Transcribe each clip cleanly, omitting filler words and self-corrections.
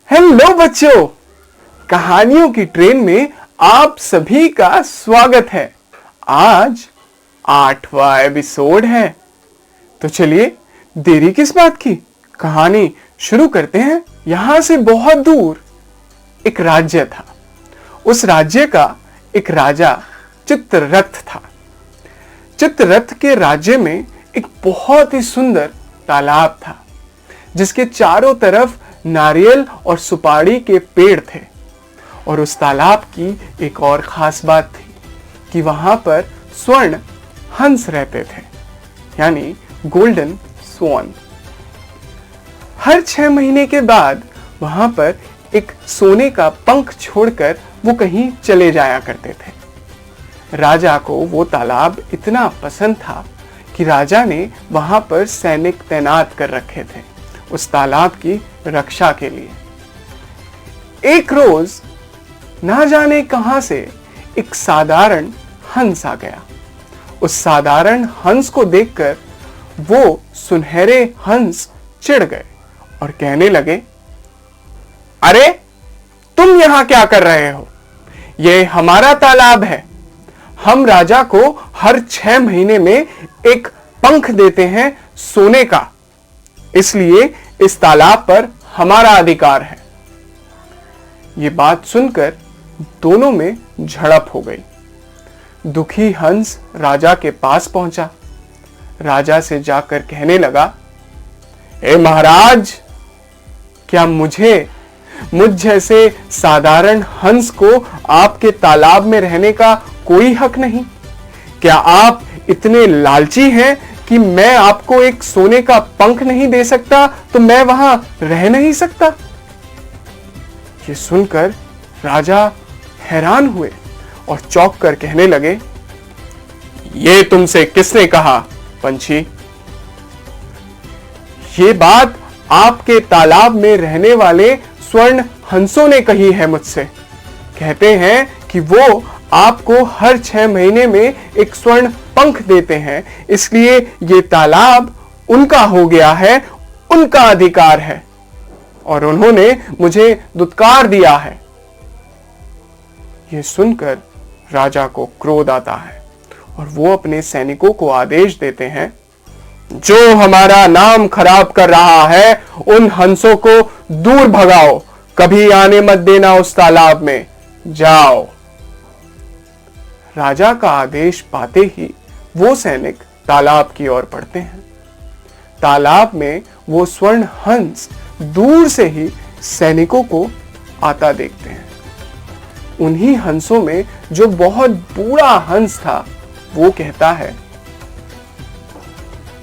Hello बच्चों, कहानियों की ट्रेन में आप सभी का स्वागत है। आज 8वां एपिसोड है, तो चलिए देरी किस बात की, कहानी शुरू करते हैं। यहां से बहुत दूर एक राज्य था। उस राज्य का एक राजा चित्ररथ था। चित्ररथ के राज्य में एक बहुत ही सुंदर तालाब था, जिसके चारों तरफ नारियल और सुपारी के पेड़ थे। और उस तालाब की एक और खास बात थी कि वहां पर स्वर्ण हंस रहते थे, यानी गोल्डन स्वॉन। हर 6 महीने के बाद वहां पर एक सोने का पंख छोड़कर वो कहीं चले जाया करते थे। राजा को वो तालाब इतना पसंद था कि राजा ने वहां पर सैनिक तैनात कर रखे थे उस तालाब की रक्षा के लिए। एक रोज ना जाने कहां से एक साधारण हंस आ गया। उस साधारण हंस को देखकर वो सुनहरे हंस चिढ़ गए और कहने लगे, अरे तुम यहां क्या कर रहे हो? ये हमारा तालाब है। हम राजा को हर 6 महीने में एक पंख देते हैं सोने का, इसलिए इस तालाब पर हमारा अधिकार है। ये बात सुनकर दोनों में झड़प हो गई। दुखी हंस राजा के पास पहुंचा। राजा से जाकर कहने लगा, ए महाराज, क्या मुझ जैसे साधारण हंस को आपके तालाब में रहने का कोई हक नहीं? क्या आप इतने लालची हैं कि मैं आपको एक सोने का पंख नहीं दे सकता तो मैं वहां रह नहीं सकता? ये सुनकर राजा हैरान हुए और चौंक कर कहने लगे, ये तुमसे किसने कहा पंछी? ये बात आपके तालाब में रहने वाले स्वर्ण हंसों ने कही है मुझसे। कहते हैं कि वो आपको हर 6 महीने में एक स्वर्ण पंख देते हैं, इसलिए ये तालाब उनका हो गया है, उनका अधिकार है, और उन्होंने मुझे दुत्कार दिया है। यह सुनकर राजा को क्रोध आता है और वो अपने सैनिकों को आदेश देते हैं, जो हमारा नाम खराब कर रहा है उन हंसों को दूर भगाओ, कभी आने मत देना उस तालाब में, जाओ। राजा का आदेश पाते ही वो सैनिक तालाब की ओर बढ़ते हैं। तालाब में वो स्वर्ण हंस दूर से ही सैनिकों को आता देखते हैं। उन्हीं हंसों में जो बहुत बूढ़ा हंस था, वो कहता है,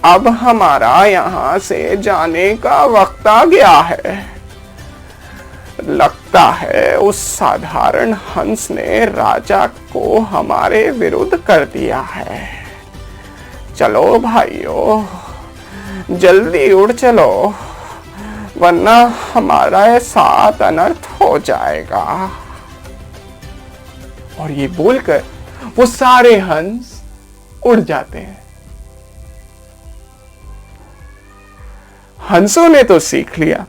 अब हमारा यहां से जाने का वक्त आ गया है। लगता है उस साधारण हंस ने राजा को हमारे विरुद्ध कर दिया है। चलो भाइयों, जल्दी उड़ चलो, वरना हमारा साथ अनर्थ हो जाएगा। और ये बोलकर वो सारे हंस उड़ जाते हैं। हंसों ने तो सीख लिया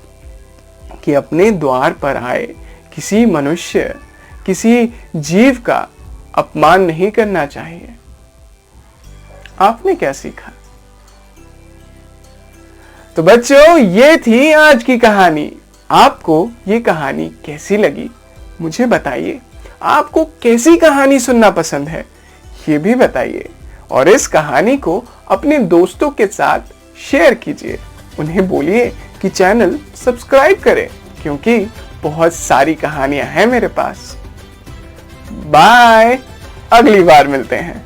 कि अपने द्वार पर आए किसी मनुष्य, किसी जीव का अपमान नहीं करना चाहिए। आपने क्या सीखा? तो बच्चों, ये थी आज की कहानी। आपको ये कहानी कैसी लगी मुझे बताइए। आपको कैसी कहानी सुनना पसंद है ये भी बताइए, और इस कहानी को अपने दोस्तों के साथ शेयर कीजिए। उन्हें बोलिए कि चैनल सब्सक्राइब करें, क्योंकि बहुत सारी कहानियां हैं मेरे पास। बाय, अगली बार मिलते हैं।